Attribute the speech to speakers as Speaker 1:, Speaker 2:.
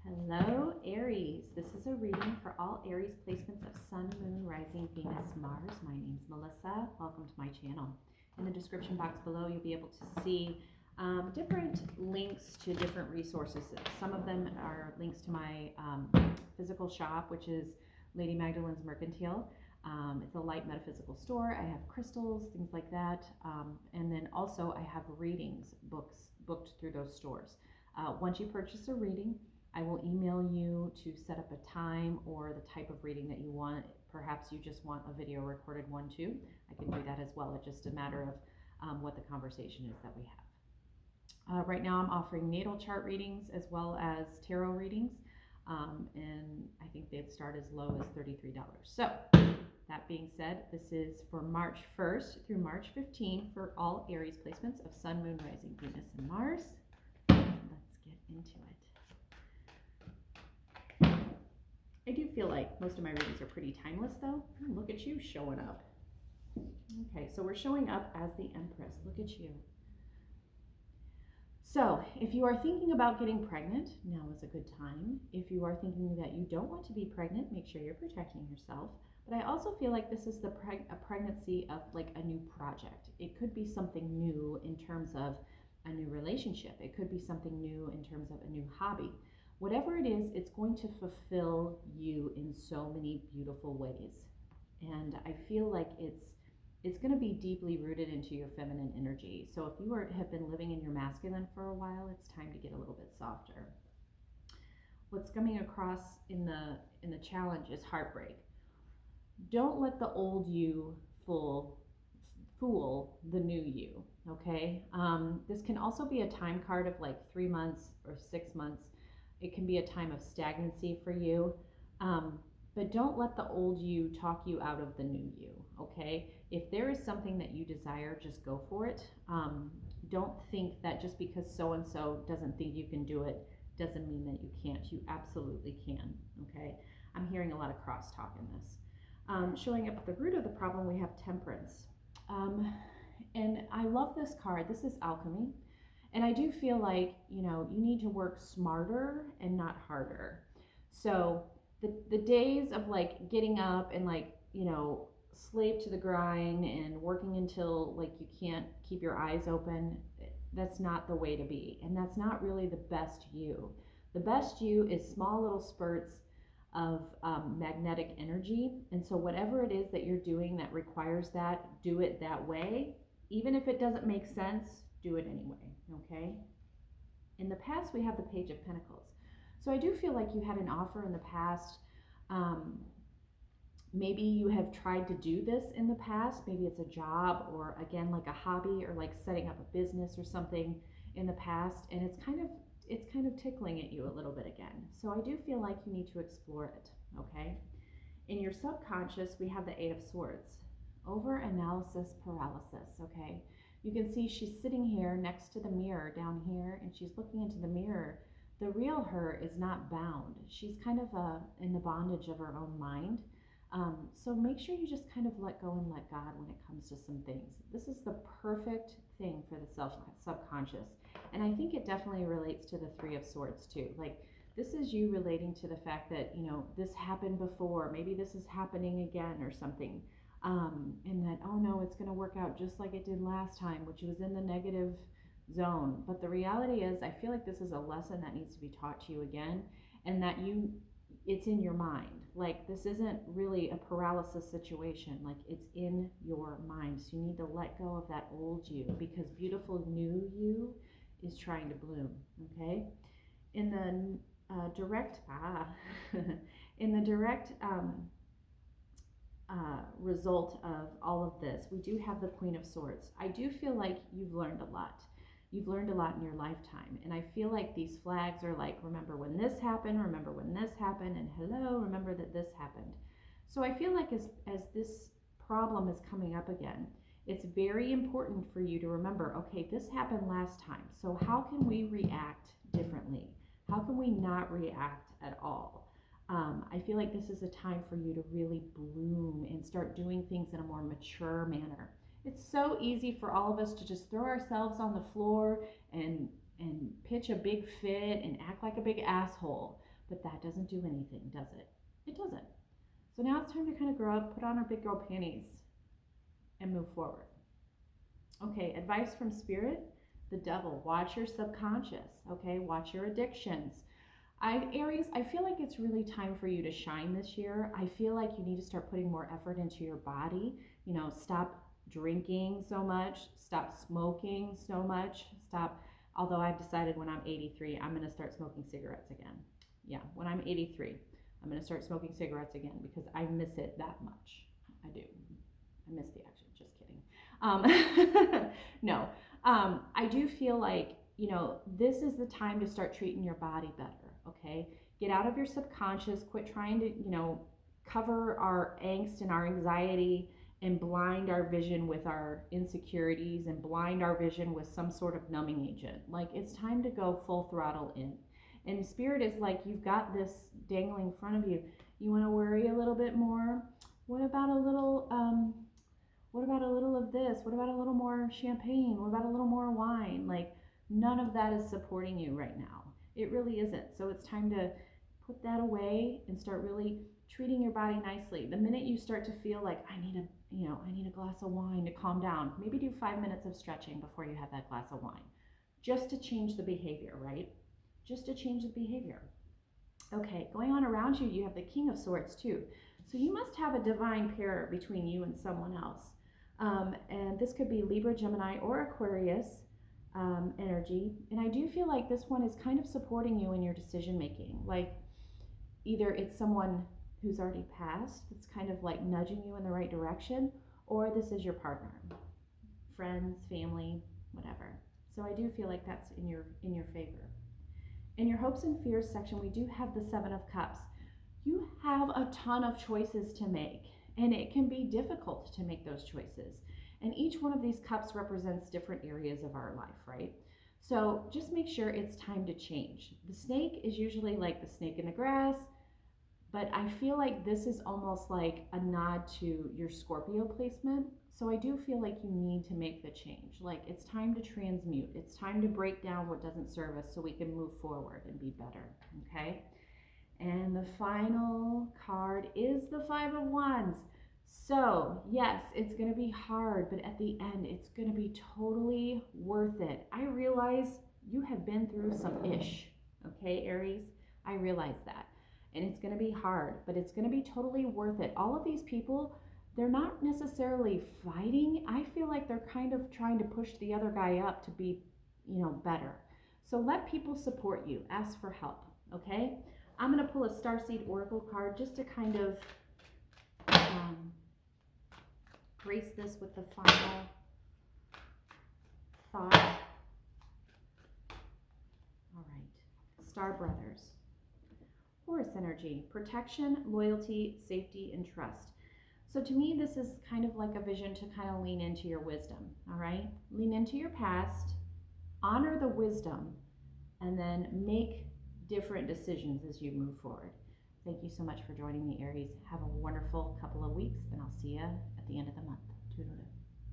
Speaker 1: Hello, Aries. This is a reading for all Aries placements of Sun, Moon, Rising, Venus, Mars. My name's Melissa. Welcome to my channel. In the description box below, you'll be able to see different links to different resources. Some of them are links to my physical shop, which is Lady Magdalene's Mercantile. It's a light metaphysical store. I have crystals, things like that. And then also I have readings booked through those stores. Once you purchase a reading, I will email you to set up a time or the type of reading that you want. Perhaps you just want a video recorded one too. I can do that as well. It's just a matter of what the conversation is that we have. Right now I'm offering natal chart readings as well as tarot readings. And I think they'd start as low as $33. So that being said, this is for March 1st through March 15th for all Aries placements of Sun, Moon, Rising, Venus, and Mars. Let's get into it. I do feel like most of my readings are pretty timeless though. Look at you showing up. Okay, so we're showing up as the Empress. Look at you. So if you are thinking about getting pregnant, now is a good time. If you are thinking that you don't want to be pregnant, make sure you're protecting yourself. But I also feel like this is a pregnancy of like a new project. It could be something new in terms of a new relationship. It could be something new in terms of a new hobby. Whatever it is, it's going to fulfill you in so many beautiful ways. And I feel like it's going to be deeply rooted into your feminine energy. So if you have been living in your masculine for a while, it's time to get a little bit softer. What's coming across in the challenge is heartbreak. Don't let the old you fool the new you, okay? This can also be a time card of like 3 months or 6 months. It can be a time of stagnancy for you, but don't let the old you talk you out of the new you, okay? If there is something that you desire, just go for it. Don't think that just because so-and-so doesn't think you can do it doesn't mean that you can't. You absolutely can, okay? I'm hearing a lot of crosstalk in this. Showing up at the root of the problem, we have Temperance. And I love this card. This is Alchemy. And I do feel like, you need to work smarter and not harder. So the days of like getting up and like, slave to the grind and working until like you can't keep your eyes open, that's not the way to be. And that's not really the best you. The best you is small little spurts of magnetic energy. And so whatever it is that you're doing that requires that, do it that way. Even if it doesn't make sense, do it anyway, okay? In the past, we have the Page of Pentacles. So I do feel like you had an offer in the past. Maybe you have tried to do this in the past. Maybe it's a job or again, like a hobby or like setting up a business or something in the past. And it's kind of tickling at you a little bit again. So I do feel like you need to explore it, okay? In your subconscious, we have the Eight of Swords. Over-analysis paralysis, okay? You can see she's sitting here next to the mirror down here, and she's looking into the mirror. The real her is not bound. She's kind of in the bondage of her own mind. So make sure you just kind of let go and let God when it comes to some things. This is the perfect thing for the subconscious. And I think it definitely relates to the Three of Swords too. Like this is you relating to the fact that, this happened before. Maybe this is happening again or something. And that, oh no, it's going to work out just like it did last time, which was in the negative zone. But the reality is, I feel like this is a lesson that needs to be taught to you again, and that it's in your mind. Like this isn't really a paralysis situation. Like it's in your mind. So you need to let go of that old you because beautiful new you is trying to bloom. Okay. In the direct result of all of this, we do have the Queen of Swords. I do feel like you've learned a lot. You've learned a lot in your lifetime. And I feel like these flags are like, remember when this happened, remember when this happened, and hello, remember that this happened. So I feel like as this problem is coming up again, it's very important for you to remember, okay, this happened last time. So how can we react differently? How can we not react at all? I feel like this is a time for you to really bloom and start doing things in a more mature manner. It's so easy for all of us to just throw ourselves on the floor and pitch a big fit and act like a big asshole. but that doesn't do anything, does it? It doesn't. So now it's time to kind of grow up, put on our big girl panties, and move forward. Okay, advice from Spirit, the devil. Watch your subconscious, okay? Watch your addictions. Aries, I feel like it's really time for you to shine this year. I feel like you need to start putting more effort into your body. Stop drinking so much, stop smoking so much, although I've decided when I'm 83, I'm going to start smoking cigarettes again. Yeah, when I'm 83, I'm going to start smoking cigarettes again because I miss it that much. I do. I miss the action. Just kidding. No, I do feel like, this is the time to start treating your body better, okay? Get out of your subconscious, quit trying to, cover our angst and our anxiety and blind our vision with our insecurities and blind our vision with some sort of numbing agent. Like, it's time to go full throttle in. And Spirit is like, you've got this dangling in front of you. You want to worry a little bit more? What about a little of this? What about a little more champagne? What about a little more wine? Like, none of that is supporting you right now. It really isn't. So it's time to put that away and start really treating your body nicely. The minute you start to feel like, I need a glass of wine to calm down, maybe do 5 minutes of stretching before you have that glass of wine, just to change the behavior, right? Just to change the behavior. Okay, going on around you, you have the King of Swords too. So you must have a divine pair between you and someone else. And this could be Libra, Gemini, or Aquarius energy. And I do feel like this one is kind of supporting you in your decision making. Like, either it's someone who's already passed that's kind of like nudging you in the right direction, or this is your partner, friends, family, whatever. So I do feel like that's in your favor. In your hopes and fears section, we do have the Seven of Cups. You have a ton of choices to make, and it can be difficult to make those choices. And each one of these cups represents different areas of our life, right? So just make sure it's time to change. The snake is usually like the snake in the grass, but I feel like this is almost like a nod to your Scorpio placement. So I do feel like you need to make the change. Like, it's time to transmute. It's time to break down what doesn't serve us so we can move forward and be better, okay? And the final card is the Five of Wands. So yes, it's going to be hard, but at the end, it's going to be totally worth it. I realize you have been through some ish, okay, Aries? I realize that. And it's going to be hard, but it's going to be totally worth it. All of these people, they're not necessarily fighting. I feel like they're kind of trying to push the other guy up to be, better. So let people support you. Ask for help, okay? I'm going to pull a Starseed Oracle card just to kind of grace this with the final thought. All right, Star Brothers. Taurus energy, protection, loyalty, safety, and trust. So to me, this is kind of like a vision to kind of lean into your wisdom, all right? Lean into your past, honor the wisdom, and then make different decisions as you move forward. Thank you so much for joining me, Aries. Have a wonderful couple of weeks, and I'll see you at the end of the month. Toodaloo.